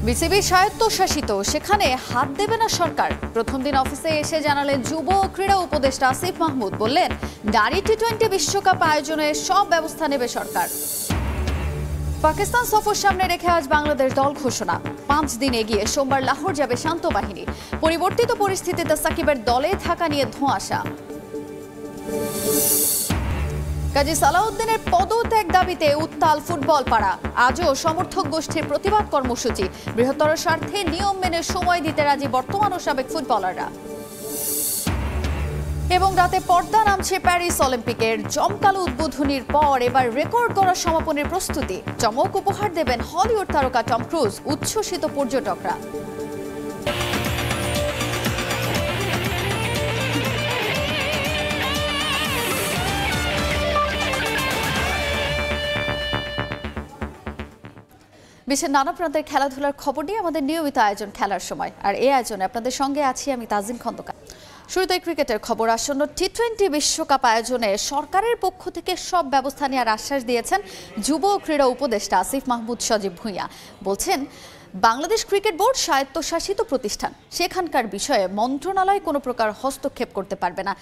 BCB স্বায়ত্তশাসিত, সেখানে হাত দেবে না সরকার। প্রথম দিন অফিসে এসে জানালেন যুব ও ক্রীড়া উপদেষ্টা আসিফ মাহমুদ। বললেন, নারী টি-20 বিশ্বকাপ আয়োজনের সব ব্যবস্থা নেবে সরকার। পাকিস্তান সফর সামনে রেখে আজ বাংলাদেশ দল ঘোষণা। 5 দিন এগিয়ে সোমবার লাহোর যাবে শান্ত বাহিনী। পরিবর্তিত পরিস্থিতিতে সাকিবের দলে থাকা নিয়ে ধোঁয়াশা। কাজী সালাউদ্দিনের পদত্যাগ দাবিতে উত্তাল ফুটবল পাড়া। আজও সমর্থক গোষ্ঠীর প্রতিবাদ কর্মসূচি। বৃহত্তর স্বার্থে নিয়ম মেনে সময় দিতে রাজি বর্তমান ও সাবেক ফুটবলাররা। এবং রাতে পর্দা নামছে প্যারিস অলিম্পিকের। জমকালো উদ্বোধনীর পর এবার রেকর্ড করা সমাপনের প্রস্তুতি। চমক উপহার দেবেন হলিউড তারকা টম ক্রুজ। উচ্ছ্বসিত পর্যটকরা। বিশ্বের নানা প্রান্তের খেলাধুলার খবর নিয়ে আমাদের নিয়মিত আয়োজন খেলার সময়। আর এই আয়োজনে আপনাদের সঙ্গে আছি আমি তাজিন খন্দকার। শুরুতেই ক্রিকেটের খবর। আসন্ন টি-20 বিশ্বকাপ আয়োজনে সরকারের পক্ষ থেকে সব ব্যবস্থা নেওয়ার আশ্বাস দিয়েছেন যুব ও ক্রীড়া উপদেষ্টা আসিফ মাহমুদ সজীব ভুঁইয়া। বলছেন, বাংলাদেশ ক্রিকেট বোর্ড স্বায়ত্তশাসিত প্রতিষ্ঠান, সেখানকার বিষয়ে মন্ত্রণালয় কোনো প্রকার হস্তক্ষেপ করতে পারবে না।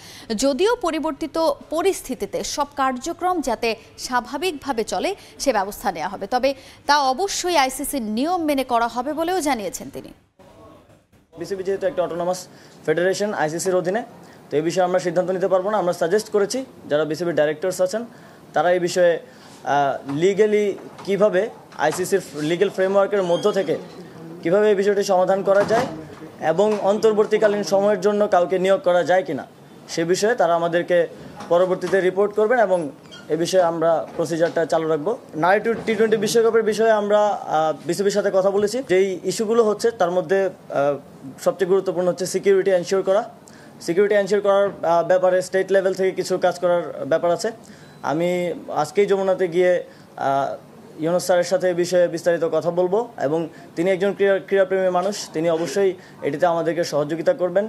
যদিও পরিবর্তিত পরিস্থিতিতে সব কার্যক্রম যাতে স্বাভাবিকভাবে চলে সে ব্যবস্থা নেওয়া হবে, তবে তা অবশ্যই আইসিসির নিয়ম মেনে করা হবে বলেও জানিয়েছেন তিনি। বিসিবি যেহেতু একটা অটোনমাস ফেডারেশন আইসিসির অধীনে, তো এই বিষয়ে আমরা সিদ্ধান্ত নিতে পারবো না। আমরা সাজেস্ট করেছি যারা বিসিবির ডাইরেক্টরস আছেন তারা এই বিষয়ে লিগ্যালি কীভাবে আইসিসির লিগ্যাল ফ্রেমওয়ার্কের মধ্য থেকে কীভাবে এই বিষয়টি সমাধান করা যায় এবং অন্তর্বর্তীকালীন সময়ের জন্য কাউকে নিয়োগ করা যায় কিনা সে বিষয়ে তারা আমাদেরকে পরবর্তীতে রিপোর্ট করবেন এবং এ বিষয়ে আমরা প্রসিজারটা চালু রাখবো। নারী টি-20 বিশ্বকাপের বিষয়ে আমরা বিসিবির সাথে কথা বলেছি। যেই ইস্যুগুলো হচ্ছে তার মধ্যে সবচেয়ে গুরুত্বপূর্ণ হচ্ছে সিকিউরিটি এনশিওর করা। সিকিউরিটি এনশিওর করার ব্যাপারে স্টেট লেভেল থেকে কিছু কাজ করার ব্যাপার আছে। আমি আজকেই যমুনাতে গিয়ে ইউনুস স্যারের সাথে এই বিষয়ে বিস্তারিত কথা বলবো এবং তিনি একজন ক্রীড়াপ্রেমী মানুষ, তিনি অবশ্যই এটিতে আমাদেরকে সহযোগিতা করবেন।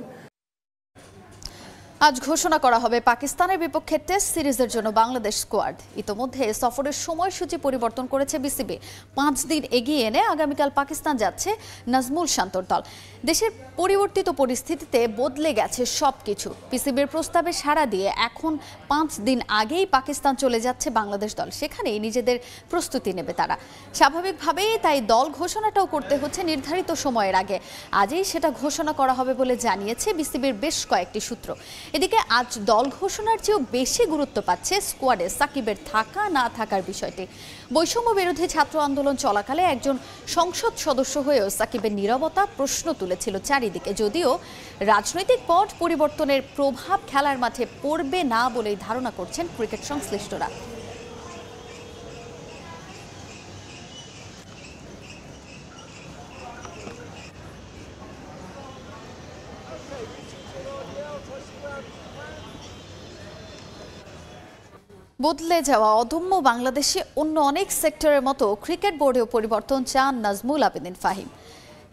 আজ ঘোষণা করা হবে পাকিস্তানের বিপক্ষে টেস্ট সিরিজের জন্য বাংলাদেশ স্কোয়াড। ইতোমধ্যে সফরের সময়সূচি পরিবর্তন করেছে বিসিবি। 5 দিন এগিয়ে এনে আগামীকাল পাকিস্তান যাচ্ছে নাজমুল শান্তর দল। দেশের পরিবর্তিত পরিস্থিতিতে বদলে গেছে সবকিছু। বিসিবির প্রস্তাবে সাড়া দিয়ে এখন 5 দিন আগেই পাকিস্তান চলে যাচ্ছে বাংলাদেশ দল। সেখানেই নিজেদের প্রস্তুতি নেবে তারা। স্বাভাবিকভাবেই তাই দল ঘোষণাটাও করতে হচ্ছে নির্ধারিত সময়ের আগে। আজই সেটা ঘোষণা করা হবে বলে জানিয়েছে বিসিবির বেশ কয়েকটি সূত্র। এদিকে আজ দল ঘোষণার চেয়েও বেশি গুরুত্ব পাচ্ছে স্কোয়াডে সাকিবের থাকা না থাকার বিষয়টি। বৈষম্য বিরোধী ছাত্র আন্দোলন চলাকালে একজন সংসদ সদস্য হয়েও সাকিবের নীরবতা প্রশ্ন তুলেছিল চারিদিকে। যদিও রাজনৈতিক পট পরিবর্তনের প্রভাব খেলার মাঠে পড়বে না বলেই ধারণা করছেন ক্রিকেট সংশ্লিষ্টরা। বদলে যাওয়া অদম্য বাংলাদেশে অন্য অনেক সেক্টরের মতো ক্রিকেট বোর্ডেও পরিবর্তন চান নাজমুল আবেদিন ফাহিম।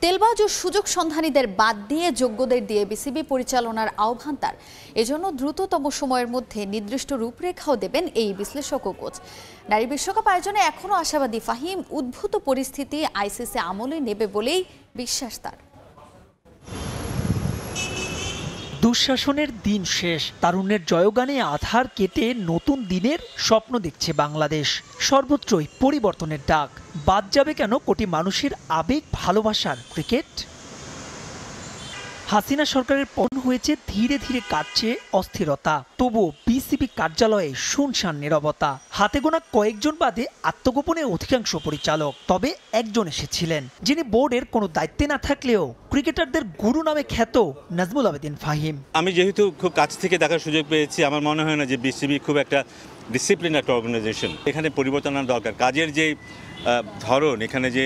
তেলবাজ ও সুযোগ সন্ধানীদের বাদ দিয়ে যোগ্যদের দিয়ে বিসিবি পরিচালনার আহ্বান তার। এজন্য দ্রুততম সময়ের মধ্যে নির্দিষ্ট রূপরেখাও দেবেন এই বিশ্লেষক ও কোচ। নারী বিশ্বকাপ আয়োজনে এখনও আশাবাদী ফাহিম। উদ্ভূত পরিস্থিতি আইসিসি আমলে নেবে বলেই বিশ্বাস তার। দুঃশাসনের দিন শেষ, তারুণ্যের জয়গানে আধার কেটে নতুন দিনের স্বপ্ন দেখছে বাংলাদেশ। সর্বত্রই পরিবর্তনের ডাক। বাদ যাবে কেন কোটি মানুষের আবেগ ভালোবাসার ক্রিকেট? হাসিনা সরকারের পতন হয়েছে, ধীরে ধীরে কাটছে অস্থিরতা। তবুও বিসিবি কার্যালয়ে শুনশান নীরবতা। হাতে গোনা কয়েকজন বাদে আত্মগোপনে অধিকাংশ পরিচালক। তবে একজন এসেছিলেন যিনি বোর্ডের কোনো দায়িত্বে না থাকলেও ক্রিকেটারদের গুরু নামে খ্যাত নাজমুল আবেদিন ফাহিম। আমি যেহেতু খুব কাছ থেকে দেখার সুযোগ পেয়েছি, আমার মনে হয় না যে বিসিবি খুব একটা ডিসিপ্লিন একটা অর্গানাইজেশন। এখানে পরিবর্তন আনা দরকার। কাজের যে ধরন, এখানে যে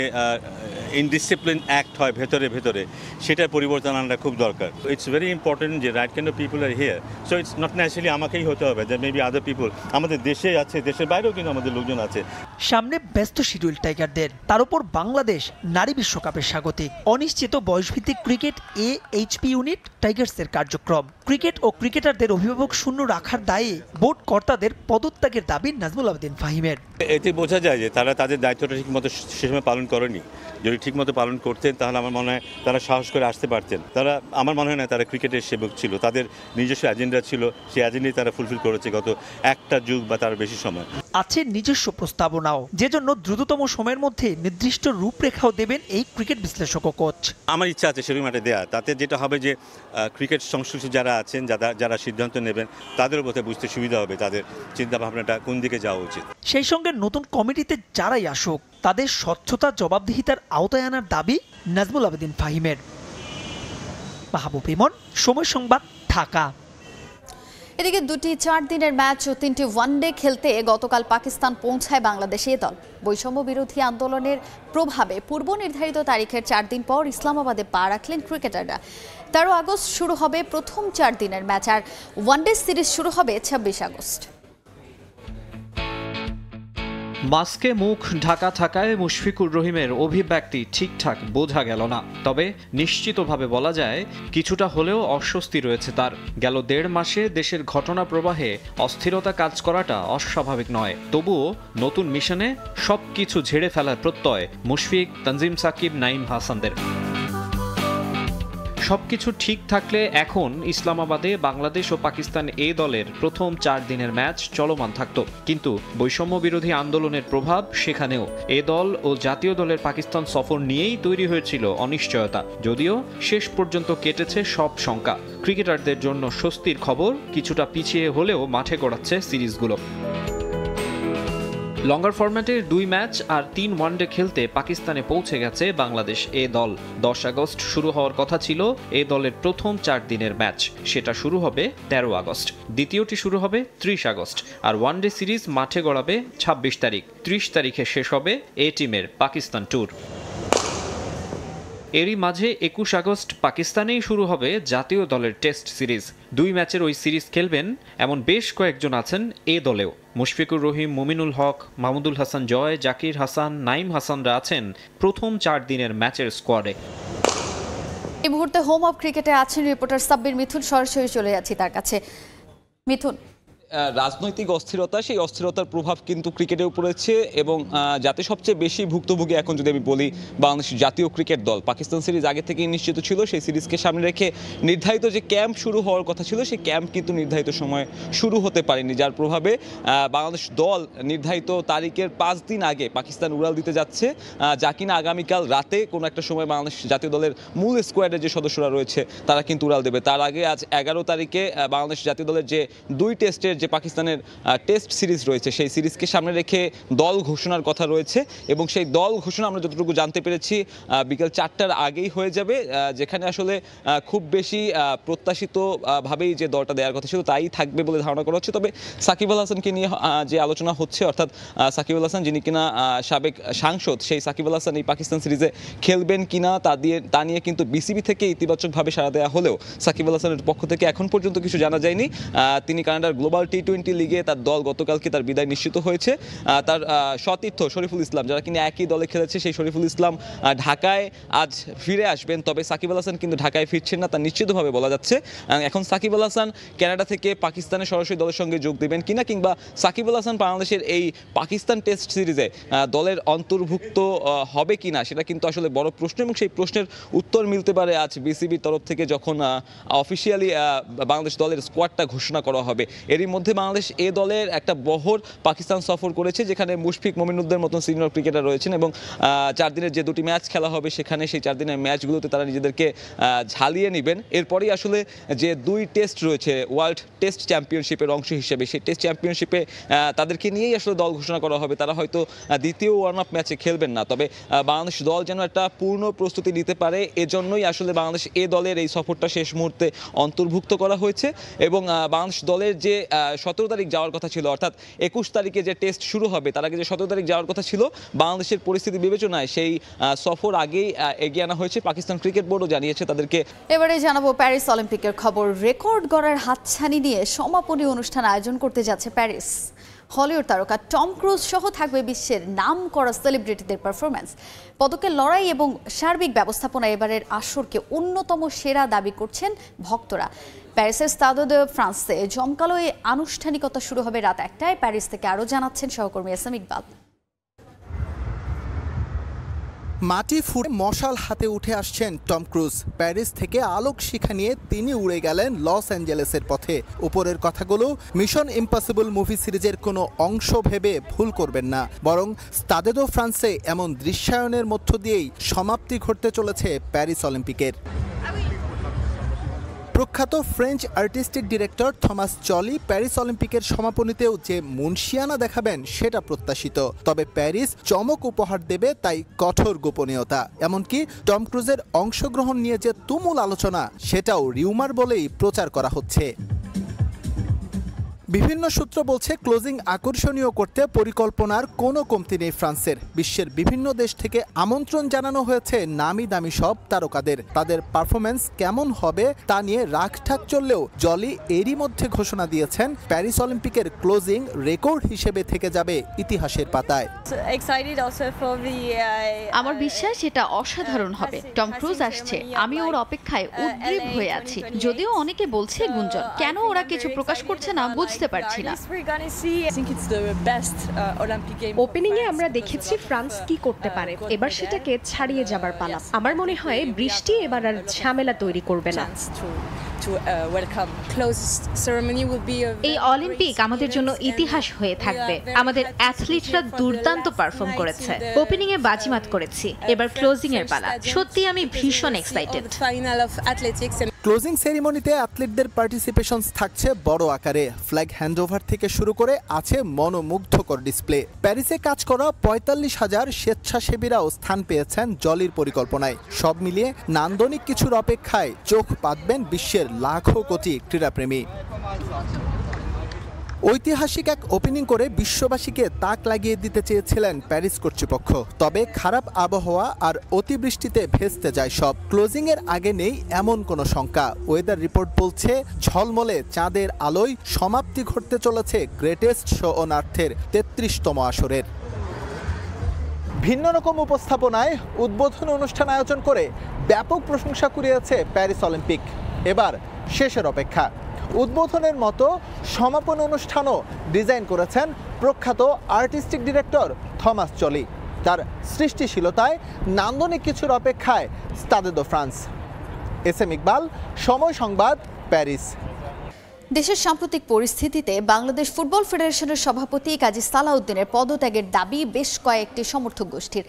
ইনডিসিপ্লিন অ্যাক্ট হয় ভেতরে ভেতরে, সেটার পরিবর্তন আনাটা খুব দরকার। ইটস ভেরি ইম্পর্টেন্ট যে right kind of people R here. So it's not naturally আমাকেই হতে হবে, যে মেবি আদার পিপল আমাদের দেশে আছে, দেশের বাইরেও কিন্তু আমাদের লোকজন আছে। সামনে ব্যস্ত শিডিউল টাইগারদের, তার উপর বাংলাদেশ নারী বিশ্বকাপের স্বাগতিক। অনিশ্চিত বয়সভিত্তিক ক্রিকেট এইচপি ইউনিট টাইগার্সের কার্যক্রম। ক্রিকেট ও ক্রিকেটারদের অভিভাবক শূন্য রাখার দায়ে বোর্ড কর্তাদের পদত্যাগের দাবি নাজমুল আবেদিন ফাহিমের। এতে বোঝা যায় যে তারা তাদের দায়িত্বটা ঠিকমতো সে সময় পালন করেনি। যদি ঠিকমতো পালন করতেন তাহলে আমার মনে হয় তারা সাহস করে আসতে পারতেন। তারা আমার মনে হয় না তারা ক্রিকেটের সেবক ছিল, তাদের নিজস্ব এজেন্ডা ছিল, সেই এজেন্ডাই তারা ফুলফিল করেছে গত একটা যুগ বা তার বেশি সময়। আছে নিজস্ব প্রস্তাবনাও, যে জন্য দ্রুততম সময়ের মধ্যে নির্দিষ্ট রূপরেখাও দেবেন এই ক্রিকেট বিশ্লেষক ও কোচ। আমার ইচ্ছা আছে সেরকম একটা দেয়া, তাতে যেটা হবে যে ক্রিকেট সংশ্লিষ্ট যারা আছেন, যারা সিদ্ধান্ত নেবেন তাদের মধ্যে বুঝতে সুবিধা হবে তাদের চিন্তা ভাবনাটা কোন দিকে যাওয়া উচিত। সেই সঙ্গে নতুন কমিটিতে যারাই আসুক তাদের স্বচ্ছতা জবাবদিহিতার আওতায় আনার দাবি নাজমুল আবেদিন ফাহিমের। মাহবুব ইমন, সময় সংবাদ, ঢাকা। এদিকে 2টি 4 দিনের ম্যাচ ও 3টি ওয়ানডে খেলতে গতকাল পাকিস্তান পৌঁছায় বাংলাদেশে দল। বৈষম্য বিরোধী আন্দোলনের প্রভাবে পূর্ব নির্ধারিত তারিখের 4 দিন পর ইসলামাবাদে পা রাখলেন ক্রিকেটাররা। 13 আগস্ট শুরু হবে প্রথম 4 দিনের ম্যাচ, আর ওয়ানডে সিরিজ শুরু হবে 26 আগস্ট। মাস্কে মুখ ঢাকা থাকায় মুশফিকুর রহিমের অভিব্যক্তি ঠিকঠাক বোঝা গেল না, তবে নিশ্চিতভাবে বলা যায় কিছুটা হলেও অস্বস্তি রয়েছে তার। গেল 1.5 মাসে দেশের ঘটনা প্রবাহে অস্থিরতা কাজ করাটা অস্বাভাবিক নয়, তবুও নতুন মিশনে সবকিছু ঝেড়ে ফেলার প্রত্যয় মুশফিক, তানজিম সাকিব, নাইম হাসানদের। সবকিছু ঠিক থাকলে এখন ইসলামাবাদে বাংলাদেশ ও পাকিস্তান এ দলের প্রথম 4 দিনের ম্যাচ চলমান থাকত, কিন্তু বৈষম্য বিরোধী আন্দোলনের প্রভাব সেখানেও। এ দল ও জাতীয় দলের পাকিস্তান সফর নিয়েই তৈরি হয়েছিল অনিশ্চয়তা, যদিও শেষ পর্যন্ত কেটেছে সব শঙ্কা। ক্রিকেটারদের জন্য স্বস্তির খবর, কিছুটা পিছিয়ে হলেও মাঠে গড়াচ্ছে সিরিজগুলো। লঙ্গার ফরম্যাটের 2 ম্যাচ আর 3 ওয়ানডে খেলতে পাকিস্তানে পৌঁছে গেছে বাংলাদেশ এ দল। 10 আগস্ট শুরু হওয়ার কথা ছিল এ দলের প্রথম 4 দিনের ম্যাচ, সেটা শুরু হবে 13 আগস্ট। দ্বিতীয়টি শুরু হবে 30 আগস্ট, আর ওয়ানডে সিরিজ মাঠে গড়াবে 26 তারিখ। 30 তারিখে শেষ হবে এ টিমের পাকিস্তান ট্যুর। এরই মাঝে 21 আগস্ট পাকিস্তানেই শুরু হবে জাতীয় দলের টেস্ট সিরিজ। 2 ম্যাচের ওই সিরিজ খেলবেন এমন বেশ কয়েকজন আছেন এ দলেও। মুশফিকুর রহিম, মুমিনুল হক, মাহমুদুল হাসান জয়, জাকির হাসান, নাইম হাসানরা আছেন প্রথম 4 দিনের ম্যাচের স্কোয়াডে। এই মুহূর্তে হোম অফ ক্রিকেটে আছেন রিপোর্টার সাব্বির মিথুন, সরাসরি চলে যাচ্ছি তার কাছে। মিথুন, রাজনৈতিক অস্থিরতা, সেই অস্থিরতার প্রভাব কিন্তু ক্রিকেটেও পড়েছে, এবং যাতে সবচেয়ে বেশি ভুক্তভোগী এখন যদি আমি বলি বাংলাদেশ জাতীয় ক্রিকেট দল। পাকিস্তান সিরিজ আগে থেকেই নিশ্চিত ছিল, সেই সিরিজকে সামনে রেখে নির্ধারিত যে ক্যাম্প শুরু হওয়ার কথা ছিল সেই ক্যাম্প কিন্তু নির্ধারিত সময়ে শুরু হতে পারেনি, যার প্রভাবে বাংলাদেশ দল নির্ধারিত তারিখের 5 দিন আগে পাকিস্তান উড়াল দিতে যাচ্ছে, যা কিনা আগামীকাল রাতে কোনো একটা সময় বাংলাদেশ জাতীয় দলের মূল স্কোয়াডের যে সদস্যরা রয়েছে তারা কিন্তু উড়াল দেবে। তার আগে আজ 11 তারিখে বাংলাদেশ জাতীয় দলের যে 2 টেস্টের যে পাকিস্তানের টেস্ট সিরিজ রয়েছে সেই সিরিজকে সামনে রেখে দল ঘোষণার কথা রয়েছে, এবং সেই দল ঘোষণা আমরা যতটুকু জানতে পেরেছি বিকেল 4টার আগেই হয়ে যাবে, যেখানে আসলে খুব বেশি প্রত্যাশিত ভাবেই যে দলটা দেওয়ার কথা ছিল তাই থাকবে বলে ধারণা করা হচ্ছে। তবে সাকিব আল হাসানকে নিয়ে যে আলোচনা হচ্ছে, অর্থাৎ সাকিব আল হাসান যিনি কিনা সাবেক সাংসদ, সেই সাকিব আল হাসান এই পাকিস্তান সিরিজে খেলবেন কিনা তা নিয়ে কিন্তু বিসিবি থেকে ইতিবাচকভাবে সাড়া দেওয়া হলেও সাকিব আল হাসানের পক্ষ থেকে এখন পর্যন্ত কিছু জানা যায়নি। তিনি কানাডার গ্লোবাল টি-20 লিগে তার দল গতকালকে তার বিদায় নিশ্চিত হয়েছে। তার সতীর্থ শরীফুল ইসলাম, যারা কিনা একই দলে খেলেছে, সেই শরীফুল ইসলাম ঢাকায় আজ ফিরে আসবেন, তবে সাকিব আল হাসান কিন্তু ঢাকায় ফিরছেন না, তা নিশ্চিতভাবে বলা যাচ্ছে। এখন সাকিব আল হাসান কানাডা থেকে পাকিস্তানের সরাসরি দলের সঙ্গে যোগ দেবেন কিনা, কিংবা সাকিব আল হাসান বাংলাদেশের এই পাকিস্তান টেস্ট সিরিজে দলের অন্তর্ভুক্ত হবে কিনা সেটা কিন্তু আসলে বড় প্রশ্ন, এবং সেই প্রশ্নের উত্তর মিলতে পারে আজ বিসিবির তরফ থেকে যখন অফিসিয়ালি বাংলাদেশ দলের স্কোয়াডটা ঘোষণা করা হবে। এরই মধ্যে বাংলাদেশ এ দলের একটা বহর পাকিস্তান সফর করেছে, যেখানে মুশফিক, মুমিনুদ্দের মতন সিনিয়র ক্রিকেটার রয়েছেন, এবং 4 দিনের যে 2টি ম্যাচ খেলা হবে সেখানে সেই 4 দিনের ম্যাচগুলোতে তারা নিজেদেরকে ঝালিয়ে নেবেন। এরপরই আসলে যে 2 টেস্ট রয়েছে ওয়ার্ল্ড টেস্ট চ্যাম্পিয়নশিপের অংশ হিসেবে, সেই টেস্ট চ্যাম্পিয়নশিপে তাদেরকে নিয়েই আসলে দল ঘোষণা করা হবে। তারা হয়তো দ্বিতীয় ওয়ার্ম আপ ম্যাচে খেলবেন না, তবে বাংলাদেশ দল যেন একটা পূর্ণ প্রস্তুতি নিতে পারে এজন্যই আসলে বাংলাদেশ এ দলের এই সফরটা শেষ মুহূর্তে অন্তর্ভুক্ত করা হয়েছে। এবং বাংলাদেশ দলের যে 17 তারিখ যাওয়ার কথা ছিল, অর্থাৎ 21 তারিখে যে টেস্ট শুরু হবে তার আগে যে 17 তারিখ যাওয়ার কথা ছিল, বাংলাদেশের পরিস্থিতি বিবেচনায় সেই সফর আগেই এগিয়ে আনা হয়েছে। পাকিস্তান ক্রিকেট বোর্ডও জানিয়েছে তাদেরকে। এবারে জানাবো প্যারিস অলিম্পিকের খবর। রেকর্ড গড়ার হাতছানি নিয়ে সমাপনী অনুষ্ঠান আয়োজন করতে যাচ্ছে প্যারিস। হলিউড তারকা টম ক্রুজ সহ থাকবে বিশ্বের নামকরা সেলিব্রিটিদের পারফরম্যান্স। পদকের লড়াই এবং সার্বিক ব্যবস্থাপনা এবারের আসরকে অন্যতম সেরা দাবি করছেন ভক্তরা। প্যারিসের স্টাদে দে ফ্রান্সে জমকালো এই আনুষ্ঠানিকতা শুরু হবে রাত 1টায়। প্যারিস থেকে আরও জানাচ্ছেন সহকর্মী এস এম ইকবাল। মাটি ফুঁড়ে মশাল হাতে উঠে আসছেন টম ক্রুজ। প্যারিস থেকে আলোক শিখা নিয়ে তিনি উড়ে গেলেন লস অ্যাঞ্জেলেসের পথে। উপরের কথাগুলো মিশন ইম্পসিবল মুভি সিরিজের কোনো অংশ ভেবে ভুল করবেন না, বরং স্টাদে দে ফ্রান্সে এমন দৃশ্যায়নের মধ্য দিয়েই সমাপ্তি ঘটতে চলেছে প্যারিস অলিম্পিকের। প্রখ্যাত French artistic director Thomas Jolly Paris অলিম্পিকের সমাপনীতেও যে মুনশিয়ানা দেখাবেন সেটা প্রত্যাশিত। তবে প্যারিস চমক উপহার দেবে, তাই কঠোর গোপনীয়তা। এমনকি টম ক্রুজের অংশগ্রহণ নিয়ে যে তুমুল আলোচনা, সেটাও রিউমার বলেই প্রচার করা হচ্ছে। বিভিন্ন সূত্র বলছে ক্লোজিং আকর্ষণীয় করতে পরিকল্পনার কোনো কমতি নেই ফ্রান্সের। বিশ্বের বিভিন্ন দেশ থেকে আমন্ত্রণ জানানো হয়েছে নামি দামি সব তারকাদের। তাদের পারফরমেন্স কেমন হবে তা নিয়ে রাখঢাক চললেও জলি এরই মধ্যে ঘোষণা দিয়েছেন প্যারিস অলিম্পিকের ক্লোজিং রেকর্ড হিসেবে থেকে যাবে ইতিহাসের পাতায়। আমার বিশ্বাস এটা অসাধারণ হবে। টম ক্রুজ আসছে, আমি ওর অপেক্ষায় উদ্গ্রীব হয়ে আছি। যদিও অনেকে বলছে গুঞ্জন, কেন ওরা কিছু প্রকাশ করছে না বুঝতে পারছি না। ওপেনিং এ আমরা দেখেছি ফ্রান্স কি করতে পারে, এবার সেটাকে ছাড়িয়ে যাবার পালা। আমার মনে হয় বৃষ্টি এবার আর ঝামেলা তৈরি করবে না। এই অলিম্পিক আমাদের জন্য ইতিহাস হয়ে থাকবে। আমাদের অ্যাথলিটরা দুর্দান্ত পারফর্ম করেছে, ওপেনিং এ বাজিমাত করেছি, এবার ক্লোজিং এর পালা। সত্যি আমি ভীষণ এক্সাইটেড। ক্লোজিং সেরিমনিতে অ্যাথলিটদের পার্টিসিপেশন থাকছে বড় আকারে। ফ্ল্যাগ হ্যান্ডওভার থেকে শুরু করে আছে মনোমুগ্ধকর ডিসপ্লে। প্যারিসে কাজ করা ৪৫,০০০ স্বেচ্ছাসেবীরাও স্থান পেয়েছেন জলির পরিকল্পনায়। সব মিলিয়ে নান্দনিক কিছুর অপেক্ষায় চোখ পাতবেন বিশ্বের লাখো কোটি ক্রীড়াপ্রেমী। ঐতিহাসিক এক ওপেনিং করে বিশ্ববাসীকে তাক লাগিয়ে দিতে চেয়েছিলেন প্যারিস কর্তৃপক্ষ। তবে খারাপ আবহাওয়া আর অতিবৃষ্টিতে ভেস্তে যায় সব। ক্লোজিং এর আগে নেই এমন কোনো শঙ্কা। ওয়েদার রিপোর্ট বলছে ঝলমলে চাঁদের আলোয় সমাপ্তি ঘটতে চলেছে গ্রেটেস্ট শো অন আর্থের ৩৩তম আসরের। ভিন্ন রকম উপস্থাপনায় উদ্বোধন অনুষ্ঠান আয়োজন করে ব্যাপক প্রশংসা কুড়িয়েছে প্যারিস অলিম্পিক। এবার শেষের অপেক্ষা। উদ্বোধনের মতো সমাপন অনুষ্ঠানও ডিজাইন করেছেন প্রখ্যাত আর্টিস্টিক ডিরেক্টর থমাস জলি। তার সৃষ্টিশীলতায় নান্দনিক কিছুর অপেক্ষায় স্টাদে দে ফ্রান্স। এস এম ইকবাল, সময় সংবাদ, প্যারিস। দেশের সাম্প্রতিক পরিস্থিতিতে বাংলাদেশ ফুটবল ফেডারেশনের সভাপতি কাজী সালাউদ্দিনের পদত্যাগের দাবি বেশ কয়েকটি সমর্থক গোষ্ঠীর।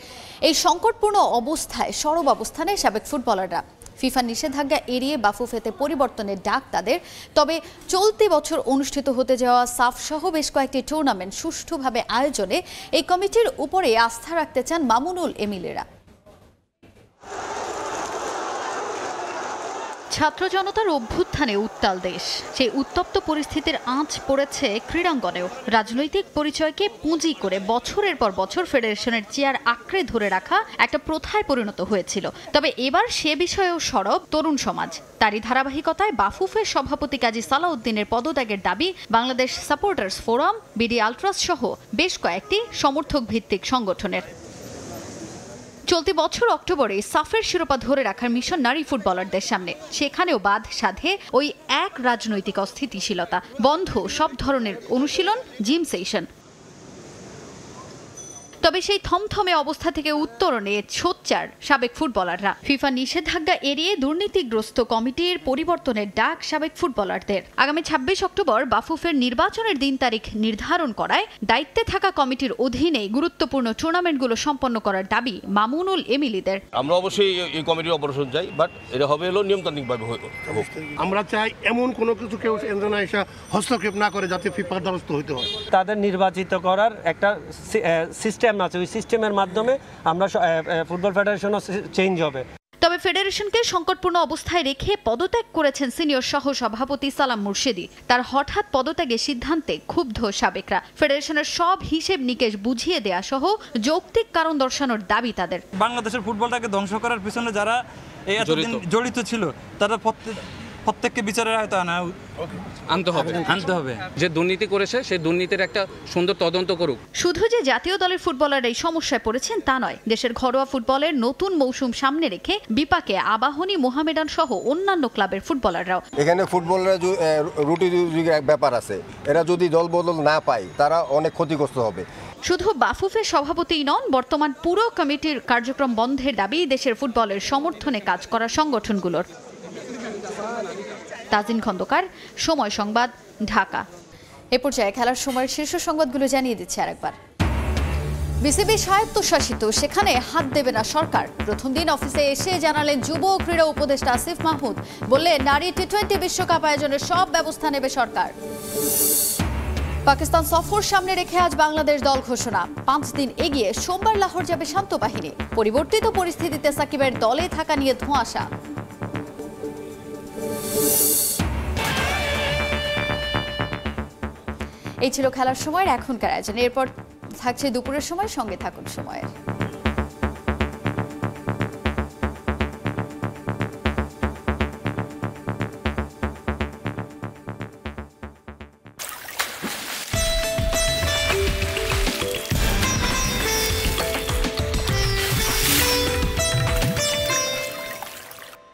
এই সংকটপূর্ণ অবস্থায় সরব অবস্থানে সাবেক ফুটবলাররা। ফিফা নিষেধাজ্ঞা এড়িয়ে বাফুফেতে পরিবর্তনের ডাক তাদের। তবে চলতি বছর অনুষ্ঠিত হতে যাওয়া সাফ সহ বেশ কয়েকটি টুর্নামেন্ট সুষ্ঠুভাবে আয়োজনে এই কমিটির উপরে আস্থা রাখতে চান মামুনুল এমিলিরা। ছাত্র জনতার অভ্যুত্থানে উত্তাল দেশ। সেই উত্তপ্ত পরিস্থিতির আঁচ পড়েছে ক্রীড়াঙ্গনেও। রাজনৈতিক পরিচয়কে পুঁজি করে বছরের পর বছর ফেডারেশনের চেয়ার আঁকড়ে ধরে রাখা একটা প্রথায় পরিণত হয়েছিল। তবে এবার সে বিষয়েও সরব তরুণ সমাজ। তারই ধারাবাহিকতায় বাফুফের সভাপতি কাজী সালাউদ্দিনের পদত্যাগের দাবি বাংলাদেশ সাপোর্টার্স ফোরাম, বিডি আলট্রাস সহ বেশ কয়েকটি সমর্থক ভিত্তিক সংগঠনের। চলতি বছর অক্টোবরে সাফের শিরোপা ধরে রাখার মিশন নারী ফুটবলারদের সামনে। সেখানেও বাদ সাধে ওই এক রাজনৈতিক অস্থিতিশীলতা। বন্ধ সব ধরনের অনুশীলন, জিম সেশন। তবে সেই থমথমে অবস্থা থেকে উত্তরণে সোচ্চার সাবেক ফুটবলাররা। ফিফা নিষেধাজ্ঞা এড়িয়ে দুর্নীতিগ্রস্ত কমিটির পরিবর্তনের ডাক সাবেক ফুটবলারদের। আগামী ২৬ অক্টোবর বাফুফের নির্বাচনের দিন তারিখ নির্ধারণ করায় দায়িত্বে থাকা কমিটির অধীনে গুরুত্বপূর্ণ টুর্নামেন্টগুলো সম্পন্ন করার দাবি মামুনুল এমিলিদের। আমরা অবশ্যই এই কমিটির অপারেশন চাই, বাট এটা হবে হলো নিয়মতান্ত্রিকভাবে। আমরা চাই এমন কোনো কিছু কেউ এসে হস্তক্ষেপ না করে যাতে ফিফার দ্বারস্থ হইতে হয়। তাদের নির্বাচিত করার একটা সিস্টেম আছে, ওই সিস্টেমের মাধ্যমে আমরা ফুটবল ফেডারেশনও চেঞ্জ হবে। তবে ফেডারেশনকে সংকটপূর্ণ অবস্থায় রেখে পদত্যাগ করেছেন সিনিয়র সহ সভাপতি সালাম মুর্শেদি। তার হঠাৎ পদত্যাগের সিদ্ধান্তে ক্ষুব্ধ সাবেকরা। ফেডারেশনের সব হিসেব নিকেশ বুঝিয়ে দেয়া সহ যৌক্তিক কারণ দর্শানোর দাবি তাদের। বাংলাদেশের ফুটবলটাকে ধ্বংস করার পিছনে যারা এতদিন জড়িত ছিল, তারা প্রত্যেককে বিচারের আয়তায় আনতে হবে। যে দুর্নীতি করেছে সেই দুর্নীতির একটা সুন্দর তদন্ত করুক। শুধু যে জাতীয় দলের ফুটবলাররা এই সমস্যায় পড়েছেন তা নয়, দেশের ঘরোয়া ফুটবলের নতুন মৌসুম সামনে রেখে বিপাকে আবাহনী, মোহামেডান সহ অন্যান্য ক্লাবের ফুটবলাররাও। এখানে ফুটবলের রুটি ব্যাপার আছে, এরা যদি দল বদল না পায় তারা অনেক ক্ষতিগ্রস্ত হবে। শুধু বাফুফের সভাপতিই নন, বর্তমান পুরো কমিটির কার্যক্রম বন্ধের দাবি দেশের ফুটবলের সমর্থনে কাজ করা সংগঠনগুলোর। তাজিন খন্দকার, সময় সংবাদ, ঢাকা। এ পর্যায়ে খেলার সময়ের শীর্ষ সংবাদগুলো জানিয়ে দিচ্ছে আরেকবার। বিসিবি স্বায়ত্তশাসিত, সেখানে হাত দেবে না সরকার। প্রথম দিন অফিসে এসে জানালেন যুব ক্রীড়া উপদেষ্টা আসিফ মাহমুদ। বললেন নারী টি-20 বিশ্বকাপ আয়োজনের সব ব্যবস্থা নেবে সরকার। পাকিস্তান সফর সামনে রেখে আজ বাংলাদেশ দল ঘোষণা। 5 দিন এগিয়ে সোমবার লাহোর যাবে শান্ত বাহিনী। পরিবর্তিত পরিস্থিতিতে সাকিবের দলে থাকা নিয়ে ধোঁয়াশা। এই ছিল খেলার সময়ের এখনকার আয়োজন। এরপর থাকছে দুপুরের সময়, সঙ্গে থাকুন সময়ের।